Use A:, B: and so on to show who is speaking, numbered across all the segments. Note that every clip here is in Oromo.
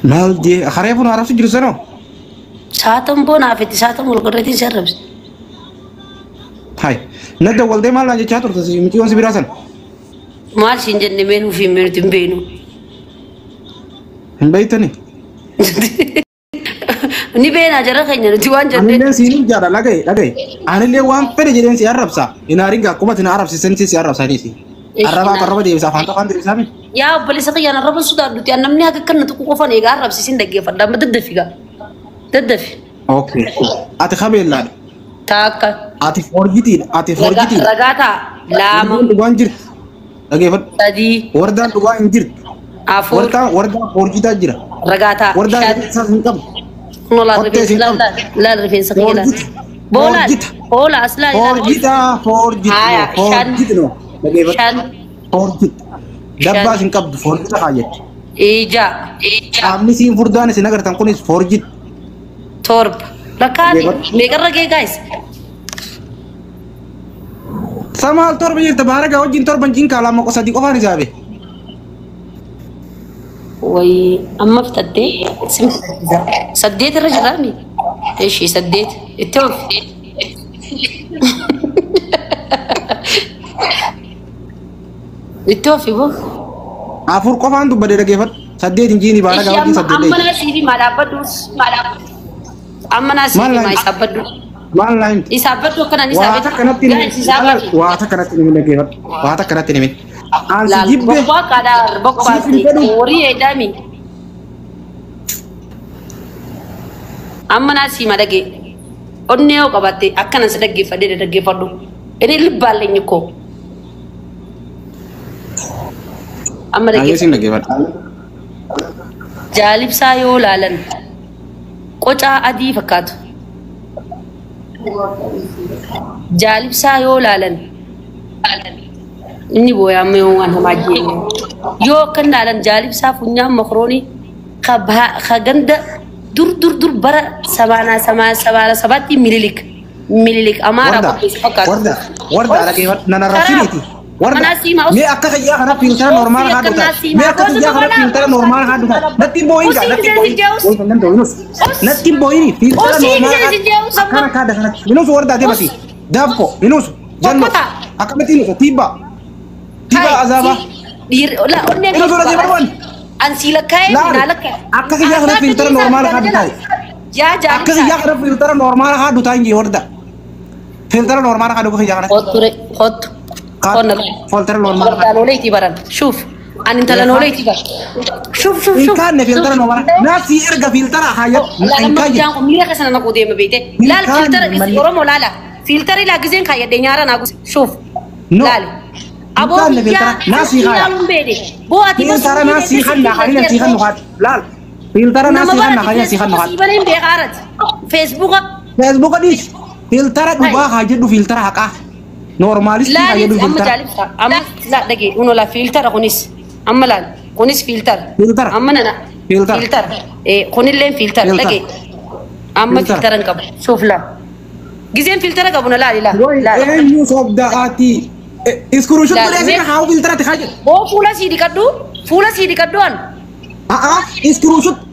A: ما دي خريفون عرفت جلسانو
B: ساعتهم بونا في ساعتهم والقرتين شربس
A: هاي ندى والدي ما لا جاتور تسي متيون سبيراسن
B: مال سنجن منو في منو تنبينو
A: بيتني
B: ni bena jara kanya tuan jande
A: أنا سيني جارا لقي أنا اللي وام فري جدين سي عرب سا إن أرينغا كوما تنا عرب سي سي عرب سانيسي عرب دي بس فانتو فاندري سامي
B: يا بلي سقي أنا رب السودان دوتي أنا مني هكذا كنا تكون قفنا يجار رب سيسين دقيقة فدا ما تدفيها تدفي
A: أوكي أتي خبير لا
B: تاك
A: أتي فورجيتين
B: رجعتا لا ما
A: دوان لقي فد
B: تدي
A: وردان دوان جرت
B: أفور
A: وردان فورجيتا جرا
B: رجعتا
A: وردان ساسنكم
B: لا رفين لا رفين سقيلا بولا أصلا
A: فورجيتا نو لقي فد
B: شان
A: فورجيت دبا سنكب فورجيتا حاجة
B: إيجا
A: أمني سين فردان سنقدر تنقل فورجيت
B: تورب لكاني ميقر رجع جايز
A: سامال تورب يرت بارك أوجين تورب جين كلام مكو صديق أفاني جابه
B: وي أما فتدي سديت الرجل رامي إيش سديت التوف التوفي بو
A: أفور كفان تو بدر كيفت سديت جيني بارك أوجين سديت
B: أما ناسيري ما بدوس أما ناسيري ما يسبدو
A: ما لاين
B: يسبدو كنا
A: واتا
B: نسبدو
A: كانت من كيفت واتا كانت من
B: لا بقى كذا بقى وري إدامي أما ناسي ما دقي أنيو كباتي أكنا سدقي فدي دقي فدو إني لبالي نيكو أما دقي جالب سايو لالن قطع أدي فكات جالب سايو لالن إني بويا ميوان هماجين يو كن لالن جالب سافونيا مخروني خغند دور برا سبانا سباتي مليليك أمارا فكات
A: وردا على كيفت نانا رافينيتي وردا مي أكثر يا خنا فيلتر نورمال هذا مي أكثر يا خنا فيلتر نورمال هذا نتيم بوين نتيم بوين فيلتر نورمال خنا كذا خنا منوس وردا دي بسي دافكو منوس جنو أكمل تيبا أزابا
B: لا
A: منوس وردا دي بروان
B: أنسيلك كاي نالك
A: أكثر يا خنا فيلتر نورمال هذا
B: يا جالب
A: أكثر يا خنا فيلتر نورمال هذا تانجي وردا فيلتر نورمال هذا بخي يا خنا
B: خد
A: فلتر نورمال
B: هذا نوليتي بران شوف أنا أنت لا نوليتي بر شوف
A: كان فلتر نورمال ناسي إرجع فلتر حاجة
B: لا ما جانو ميلا كسر أنا كودي مبيته لا الفلتر إورو لا فلتر لا جزين خاية دينيارا ناقص شوف لا أبو يا
A: ناسي خاية
B: بو أتي بس
A: فلتر ناسي خلنا خلينا سيخن نخات لا فلتر ناسي خلنا خلينا سيخن نخات
B: سيبنا بيعارض
A: فيسبوك ديش فلتر دوبا حاجة دو فلتر حكا نورماليس
B: لا أما لا دقيقة إنه لا فلتر خنيس أما لا خنيس فلتر أما أنا فلتر إيه خني اللين فلتر دقيقة أما فلتر نكب شوف لا جزين فلتر كابونا لا
A: إيه يوسف دعاتي إسكروشوت كله هاو فلتر تخاجة
B: هو فولا سيدي كدوان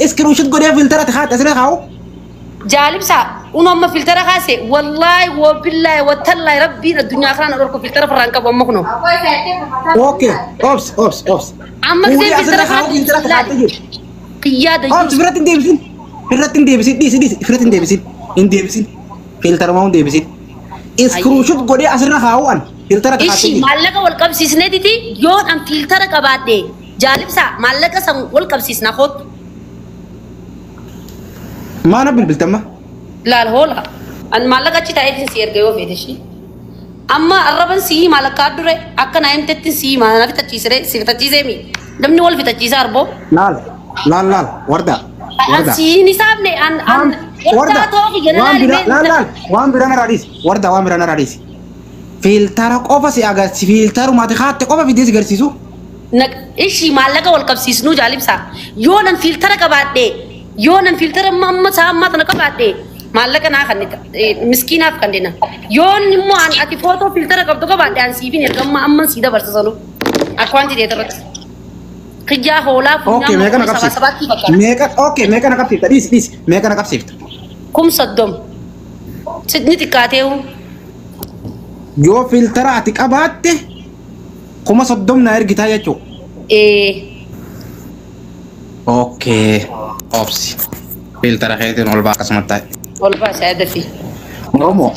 A: إسكروشوت كله فلتر تخاجة أسرع هاو
B: جالب سا ونوم فلتر خاسة والله وبالله وتالله ربي الدنيا آخرنا نروح فلتر فرانكا بمخنو
A: أوكي أوبس
B: أما كذا فلتر خاسة قيادة
A: أوبس فرتين ديبسين فلتر ماون ديبسين إسكروشوت كله أسرع هاوان فلتر تخاجة
B: إيشي مالك والكب سيسنة دي يون أم فلتر كبادة جالب سا مالك سام والكب سيسنا خود
A: ما أنا بالتمة
B: لا هولا أن مالك أشي تعرفين سير جيو في دشي أما الربن سي مالك كادره أكن أيام تتين سي ما أنا في تجيسره سي في تجيسه مي دمني وال في تجيسه أربو
A: لا وردا
B: سي نساب نه أن
A: وردا وام بيرانا راديس وردا وام بيرانا راديس فلتر كوفا سي أجا فلتر ما تخاط كوفا في ديس غرسيسو
B: نك إيشي مالك والكب سيسنو جالب سا يونن فلتر كبادة يونن فلتر ما سام ما تناك بعدين مالك أنا خنيت مسكينة فكندينا يون مو أن أتي فوتو فلتر كبدو كبادة أن سيفين يركم ما أمم سيدا برسالو أكوانتي ده ترى Kijaa hoolaa
A: Okay, meeqa na qabsiifta? Meeqa? Okay, meeqa na qabsiifta? Dhiis. Meeqa na qabsiifta?
B: 30. Sidni xiqqaateewu.
A: Yoo filtara ati qabaatte 30 na ergitaa jechuudha. Okay. Obsi. Filtara keetiin ol baa akkasumatti taa'e.
B: Ol baasa adafi.
A: Oromoo.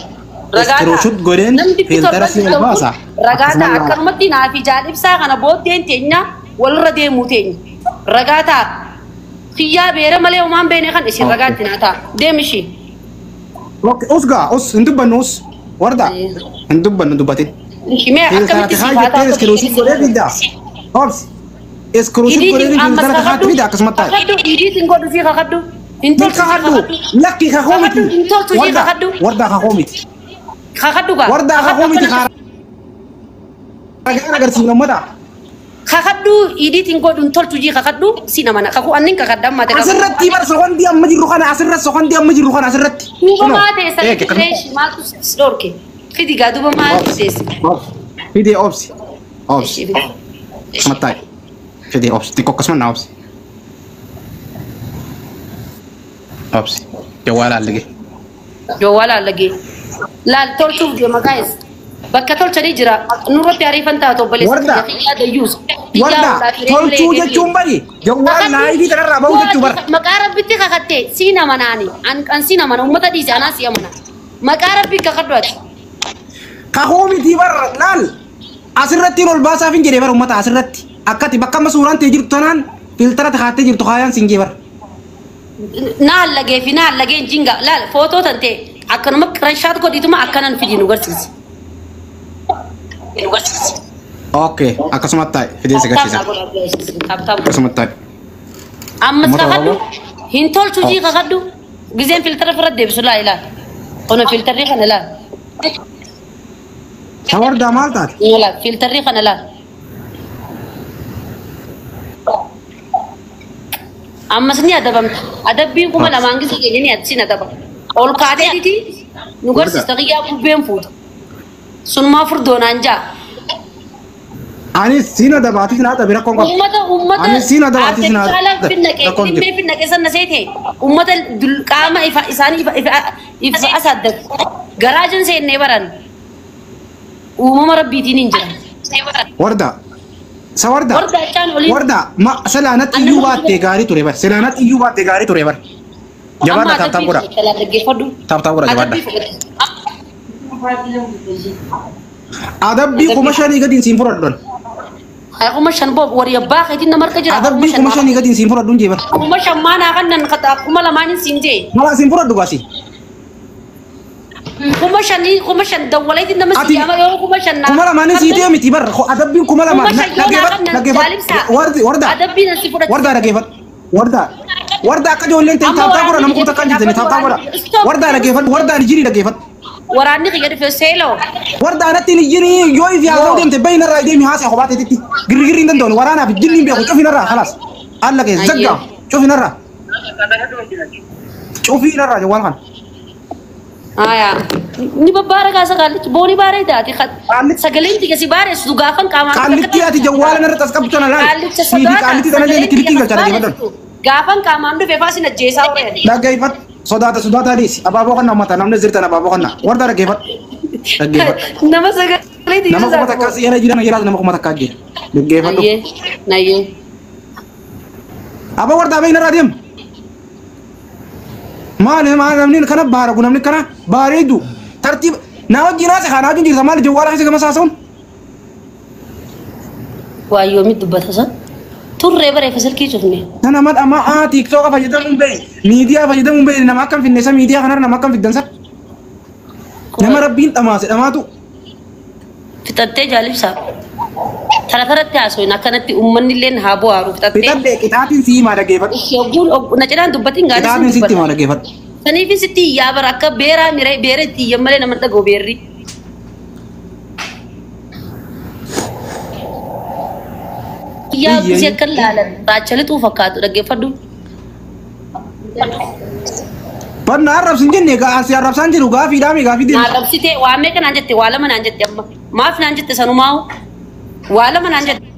A: Iskirooshut godheen filtara si ol baasa.
B: Ragaata akkanumatti naafi jaalibsaa kana booddeen teenya walirra deemuu teenya. Ragaata xiyyaa beera malee homaan beene kan isin ragaatti naa ta'a. Deemishi.
A: Okay, usgaa us hin dubbannu us warda hin dubbannu dubbatin.
B: Shimee akkamitti si faataa
A: iskirooshut godhee fiddaa. Obsi. Iskirooshut godhee filtara kakaatti fiddaa akkasumatti taa'e.
B: Kakaddu idiitiin godhu fi kakaddu.
A: kakaddu lakki kakoomiti warda kakoomiti
B: kakaddu gaa
A: warda kakoomiti ragaan agarsiifna ummata
B: kakaddu idiitiin godhuun toltu jii kakaddu si namana kaku annin kakaddan mate
A: asirratti bar sokondi amma jirru kana asirratti sokondi amma jirru kana asirratti
B: duuba maate sanitti fireesh maaltu dorke fidi gaa duuba maate seesi
A: fidi obsi matai fidi obsi tikko kasmanna obsi obsi
B: jawala lagi laal tolchuuf deema guys bakka tolchanii jira nurratti ariifan taatoo baleessa yaada yuus
A: warda tolchuu jechuun bari jawwal naayidii kanarraa bahu jechuu bara
B: maqaa rabbitti kakatte siina manaani an siina mana ummata dhiise anaa siya mana maqaa rabbi kakaddu ati
A: kahoomiti bara laal asirratti ol baasaaf hin jedhee bara ummata asirratti akkati bakka amma suuraan ta'e jirtu tanaan filtara takaattee jirtu kaayaan sin jee bara
B: naal lagee jinga laal footoo tante akkanuma kranshaat godhituma akkanan fidi nu garsiisi
A: okay akkasumatti taa'e fidee si garsiisa akkasumatti taa'e
B: ammas kakaddu hin tolchu jii kakaddu gizeen filtara firra deebisu laa ilaal kono filtarri kana laal
A: sawardaa maal taate
B: laal filtarri kana laal ammas ni adabamta adabbiin kuma lamaan gisa keenya ni atsin adaba ol kaatee diti nu garsiista qiyyaa bubbeen fuuta sun maa furdoonaan jaa
A: ani sina dabaatis naa tabi rakkoon qabu
B: ummata
A: ani sina dabaatis naa
B: rakkoon qabu finnaqee sanna seete ummata qaama isaanii ifa asaddatu garaajan seennee baran uumama rabbiitiin hin jira
A: warda sawarda ma salaanatti iyyuu baattee gaarii ture bar salaanatti iyyuu baattee gaarii ture bar jabaadha taabtaa godha jabaadha adabbii kuma shanii gadiin siin fudhadhuun
B: kuma shan boob wari abbaa keetiin nama harka jira
A: adabbii kuma shanii gadiin siin fudhadhuun jee bar
B: kuma shan maanaa kan nan kuma lamaanin siin jee
A: mala siin fudhadhu gaasi
B: kuma shan dawwaleetiin nama siyaama yoo kuma shan naa
A: kuma lamaanin sii jee miti bar adabbiin kuma lamaan warda
B: adabbiin si fudhatu
A: warda akka ijoolleen ta'e taabtaa godha nama kuuta kan jirtanii taabtaa godha warda dhageeffadhu warda ijjirii dhageeffadhu
B: waraanni kiyya dhufe seeloo
A: warda anatti ijjirii yoo ifi haasa'u deemte bayyinarraa deemi haasa'e kophaatetitti girgirri hin danda'u waraanaaf ijjirri hin beeku cufinarraa kalaas alla keessa zaggaa cufinarraa jawwaan kan
B: aya ni babbaara kaasa kallichi booni baaree taati sagaleen tiga si baaree su gaafan qaamaan
A: kallichi ati jawwaala narra tasqabtana laal siidi kallichi tana jeeni kiliki galcha dhageeffadhan
B: gaafan qaamaan dhufe faasin ajjeesaa horee
A: dhageeffad sodaata dhiisi abaaboo kan namata namni zirtan abaaboo kan warda dhageeffad
B: nama sagalee tiga
A: nama kuma takkaas yana jiran jiraatu nama kuma takkaa jira dhageeffadhu
B: nayyee
A: aba warda bayyinarraa deemu maal namni kana baara kun namni kana bareedu tartiib naa wajjin haase kana wajjin jirta maal jawwaala keessa gama saasaun
B: waayoo mi dubbatasan turree baree fasalkii cufne
A: sana madhama tiktoka fayyadamuun beey miidiyaa fayyadamuun beey nama akkam finneessa miidiyaa kanarra nama akkam fiddansa nama rabbiin dhamaase dhamaatu
B: fixattee jaalibsaa taratti haasoin akkanatti uummanni illee haa bu'aaru
A: fixattee qixaatiin sii maa dhageeffadhu
B: shogguun na cidhaan dubbatiin gaadhi
A: qixaatiin sitti maa dhageeffadhu
B: saniifin sitti iyyaa bara akka beeraa miree beera itti iyyan malee nama dhagoo beerri iyyaa bisi akka laalan raachalituu fakkaatu dhaggeeffadhu
A: Banna arrabsin jenne gaasi arrabsaan jiru gaafiidhaa mi gaafii deemu
B: arrabsitee waa meeqa naan jette waa lama naan jette amma maaf naan jette sanumaa waa lama naan jette